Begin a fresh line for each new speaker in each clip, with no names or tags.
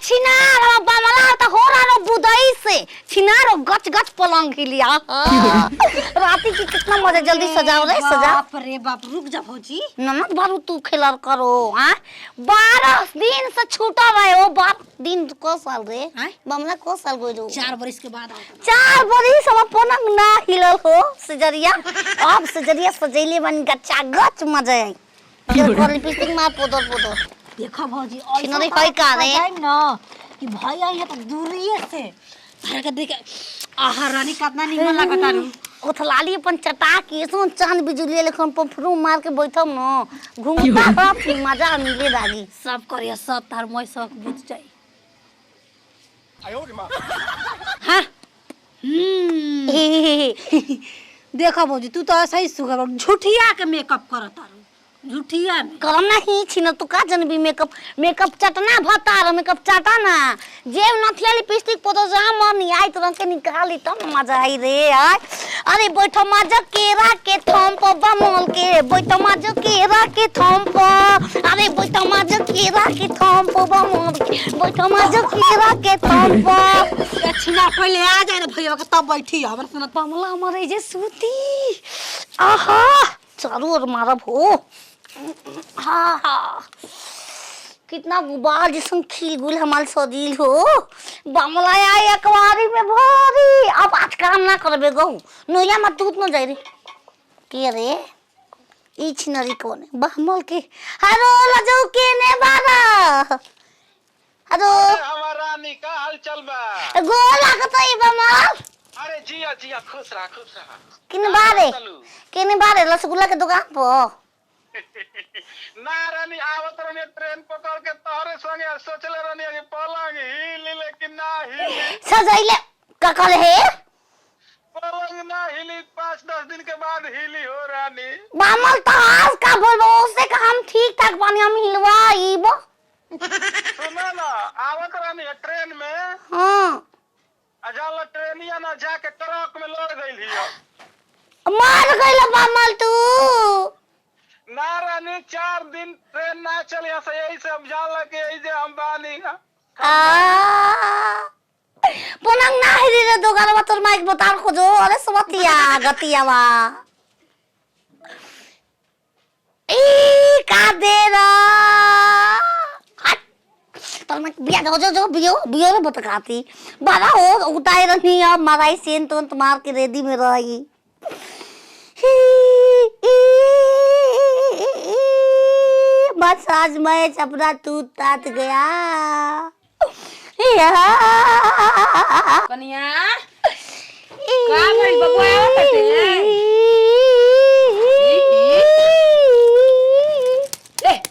छिनार बमला त हो रहा बुदई से छिनार गच गच पलंग हिलिया राती की कितना मजा जल्दी सजाओ रे सजा
बाप रे बाप रुक जा भौजी
ननद बारू तू खेलर करो हां 12 दिन से छूटा रहे हो 12 दिन को साल रे बमला को साल गइलो
4 बरस के बाद आओ
4 बरस सब पलंग ना हिलल हो सजरिया अब सजरिया सजैले बन गच्चा गच मजा आई कर लिपस्टिक मार पोदर पोदर
देखो भौजी
छिनरी कई का रे
ना कि भैया ये तो दूरिये से तारा के देख आहा रानी कितना निमन लागता रू
कोथलाली अपन चटा के सोन चांद बिजुली लेखन पफरू मार के बैठम न घूमता सब मजा मिले दादी
सब करिया सब तार मोय सब बुझ जाई
आयो रे मां
हां देखो भौजी तू तो ऐसा ही सुगर झूठिया के मेकअप करता रू झूठिया में
करम नहीं छिन तू का जनबी मेकअप चटना भतार मेकअप चटाना जेब नथिया लिपस्टिक पोतो जा मन नहीं आई तुरंत के निकाली तब मजा आई रे यार अरे बैठो मजा केरा के थम प बमल के बैठो मजा केरा के थम प अरे बैठो मजा केरा के थम प बमल के बैठो मजा केरा के थम प
छिना पहले आ जाए ना भैया के तब बैठी हमर सुनत
बमला मरे जे सूती आहा चारू और मारब हो हाँ हाँ कितना गुबार जिसम खिल गुल हमाल सजील हो बमला आई अकवारी में भरी अब आज काम ना करबे गौ नोया मत दूध न जाई रे के रे ई छिनरी कोने बमल के हेलो लजो के ने बारा हेलो
हमार रानी का हाल चल बा
गो लागत ई बमल
अरे जिया जिया खुश रहा
किने बारे रसगुल्ला के दुकान पर
ना रानी आवत रानी ट्रेन पकड़ के तोहरे संगे सोचले रानी कि पलंग हिली लेकिन ना हिली
सजाइले का कहले हे
पलंग ना हिली 5-10 दिन के बाद हिली हो रानी
बामल तो आज का बोलबो उससे का हम ठीक ठाक पानी हम हिलवाईबो
सुनो ना आवत रानी ट्रेन में
हां
अजाला ट्रेनिया ना जाके ट्रक में लड़ गइल हियो
मार गइल बामल तू
ना रानी 4 दिन ट्रेन ना चली ऐसे यही से हम जाला के यही जे हम बानी
पलंग ना हिली रे दोगार में तोर माइक बता खोजो अरे सबतिया गतियावा ई का देरा तोर माइक बिया जो बियो रे बतकाती बारा हो उताई रही अब माराई सेन तो मार के रेडी में रही बस आज मैच अपना टूट तात गया
कनिया का भइल बबुआ कटे ए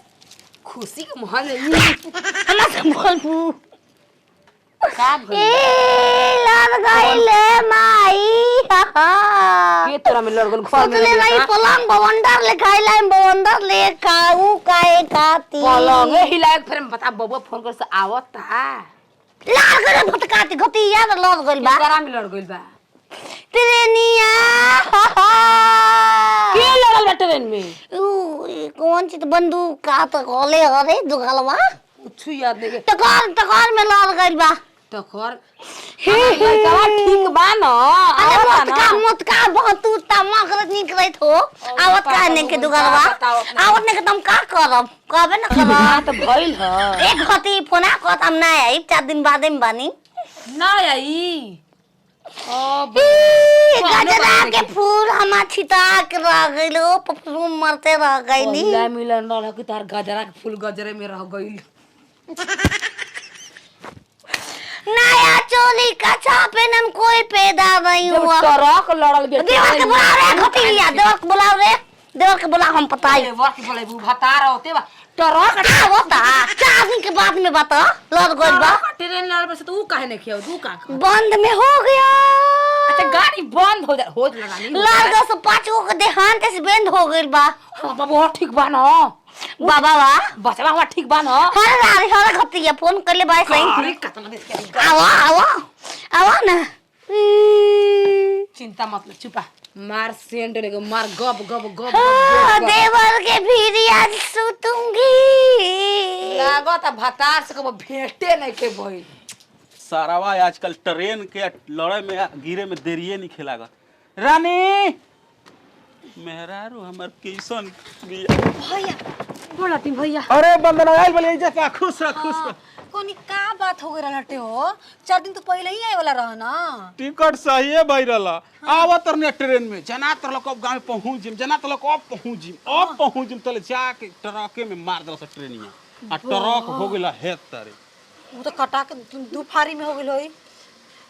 खुशी के माहौल
हमरा से बोलबू
का भइल
लड़ गइले माई
के तोरा में लड़ गल घर में
सोचले रही पलंग बवंडर ले खाइला बवंडर ले खाऊ काए खाती
पलंग हिलाए फिर बता बबुआ फोन कर से आवता
लड़ गइल भटकाती घटिया लड़ गइल बा
करा में लड़ गइल बा
ट्रेनिया
के लड़ल बा ट्रेन में
कौन चीज बंदूक का तो गोले अरे दुगलवा
कुछ याद नहीं
टकर में लड़ गइल बा
टकर लड़का ठीक बा न
अरे मत का बहुत तू तमक निकलत हो आवत का ने के दुगलवा आवत ने के तुम का करब कहबे न करब
तो भइल ह
एक घटी फोना कहत हम ना आई 4 दिन बाद में बानी
ना आई अब
गजरा के फूल हमा छिटा के रह गइलो पपरू मरते रह गइली
मिला मिलन न कि तार गजरा के फूल गजरे में रह गइल
नया चोली का छापे नम कोई पैदा नहीं हुआ
ट्रक लड़ल बे
देवर के बुलाओ रे घटिया देवर के बुलाओ हम पता है
वक्त बोले बु भता रहते बा ट्रक
का होता 4 दिन के बाद में बता लड़ गइल बा
ट्रेन लड़ बस तू काहे नहीं खियाओ तू का
बंद में हो गया
अच्छा गाड़ी बंद हो जा हो लगानी
लड़ गए सब 5 गो के देहांत से बंद हो गइल बा
बाबा ठीक बा न
बाबा बा
बचवा हुआ ठीक बा न
हर घटिया फोन कर ले भाई सही
अरे कतना देख के
आवा ना
चिंता मत ले, चुपा। मार सेंड लेगो, मार गप गप गप
हाँ, देवर के भीरी आज सुतूंगी।
लागत भतार से कबो भेंटे नहीं के भइल।
सारावा आजकल ट्रेन के लड़े में गिरे में देरिये नहीं खेलागा। रानी मेहरारू हमर कैसन बिया।
भैया बोला ती भैया।
अरे बंदना आइल बोले जा का खुश रह खुश रह।
कोनी का बात हो गइल हटे हो? 4 दिन तो पहले ही आए वाला रह ना।
टिकट सही है भइरला। आवत रहने ट्रेन में जना तरल कब गांव में पहुंच जिम, जना तरल कब पहुंच जिम, अब पहुंच जिम तले जाके ट्रके में मार दल से ट्रेनिया। आ ट्रक हो गेला हेत तारे।
वो तो कटा के दुफारी में हो गइल होई।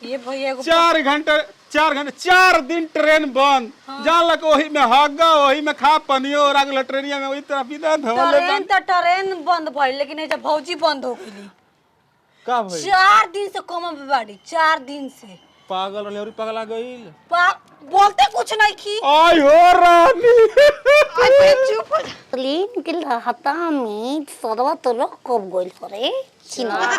ये भैया एगो
4 दिन ट्रेन बंद। जान लग वही में हग्गा वही में खा पनियो और आगे ट्रेनिया में वही तरह बिना धवले
ट्रेन बंद भइल, लेकिन ए भौजी बंद हो गइली।
का भाई
4 दिन से कम बाड़ी, 4 दिन से
पागल रहले और पगला गइल।
बोलते कुछ नहीं की।
आई हो रानी
चुप हो जा।
क्लीन के रहता में सदवा तो लोग कब गोइल करे चिनवा।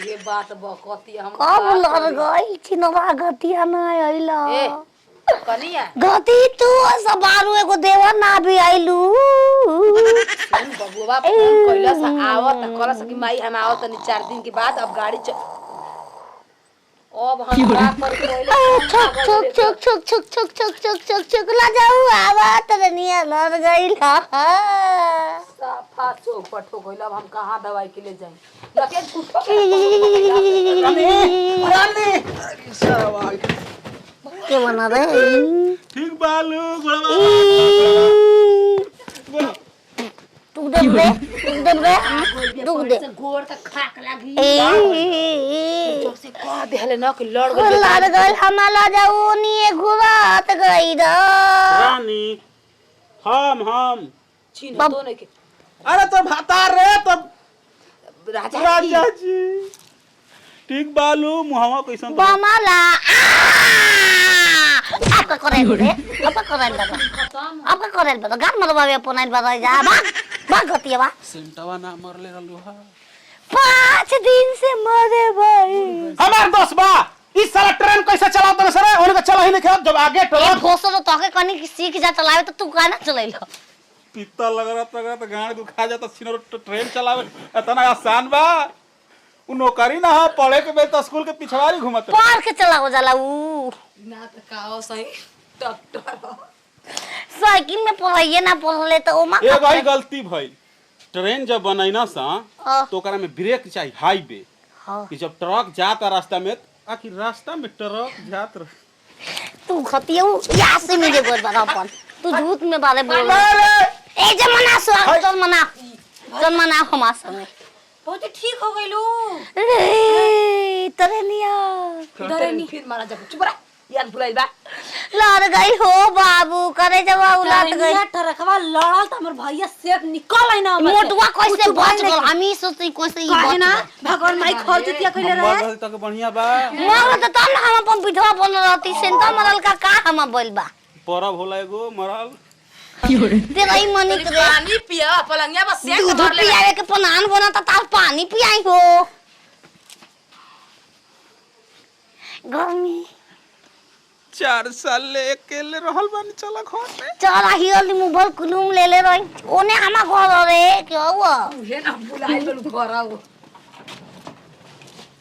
ये बात बकती हम
कब लड़ गई चिनवा गतिया ना आइला।
ए कनिया
गति तू सबारू एगो देवर ना भी आइलू।
सुन बबुआ फोन कइला से आवत कहला कि माई हम आवत नहीं 4 दिन के बाद। अब गाड़ी अब हम बात पर कइले
छक छक छक छक छक छक छक छक छक छक ला जाऊ आवाज रनिया लड़ गइला।
साफा चौपट हो गइल। अब हम कहां दवाई के ले जाई? लके झूठो
रानी सारा
के बना रे
ठीक बालू गोड़वा
तू दे
गोड़ तक खाक लागी।
ए
जोसे कह देले न कि लड़ गइल।
लड़ गइल हमारा जाऊ नी घुरात गई द
रानी हम
चिन्ह तो नहीं के।
अरे तो भातार रे तो
राजा जी
राजा जी ठीक बालू मुहावा कैसन तो
बमला आपका करेल रे आपका करेल बता गान मरवा अपनाइल बता जा बा गतिया बा
सेंटवा ना मरले रहलू हा
5 दिन से मरे भाई।
हमार दोस्त बा इस साला ट्रेन कैसे चलावत है सर ओने का चला ही नहीं खेत जब आगे
ए
ट्रक
भोसरो तोके कनी सीख जा चलावे तो तू काहे ना चलैलो।
पित्ता लग रहा तो गाड़ दुखा जाता सिनर ट्रेन चलावे इतना आसान बा। उ नौकरी ना है पढ़े के बेटा स्कूल के पिछवाड़ी घुमत
पार के चलाओ जाला उ
ना त काओ सही डॉक्टर
साइकिल में पढ़ाइए ना पढ़ले तो ओमा
ए भाई गलती भइल। ट्रेन जब बनैना सा
हाँ।
तो ओकरा में ब्रेक चाहिए हाईवे
हाँ।
कि जब ट्रक जाता रास्ता में आखिर रास्ता में ट्रक जात रहे
तू खतियो या से मिले बोल बड़ा अपन तू झूठ में बारे बोल ए जमाना चल मना हमार संगे
बहुत ठीक हो गइलू।
रे तरनिया
डरे नहीं फिर मारा जब चुप रह यार बुलाइल बा।
लड़ गई हो बाबू करे जवा उलट गई
टरकवा लड़ल त हमर भैया सेफ निकल आई ना।
मोटवा कैसे बच गल हमी सोचई कैसे ई
काहे ना भगवान माई खर्च दिया कइले रहे।
तक बढ़िया बा
मर त तन हम अपन पिठवा बोल रहती सेंटा मरल का हम बोल बा
परब होला एगो मरल
तेरा ही मनी करे
पानी पिया पलंगिया बस सेक
दूध
भर ले।
पियावे के पनान बना त तार पानी पियाई हो गर्मी
4 साल ले अकेले रहल बानी चला घर में
चला हियल मुभल कुलुम ले ले रही ओने हमा घर रे क्या हुआ
उहे ना बुलाइल घर आओ।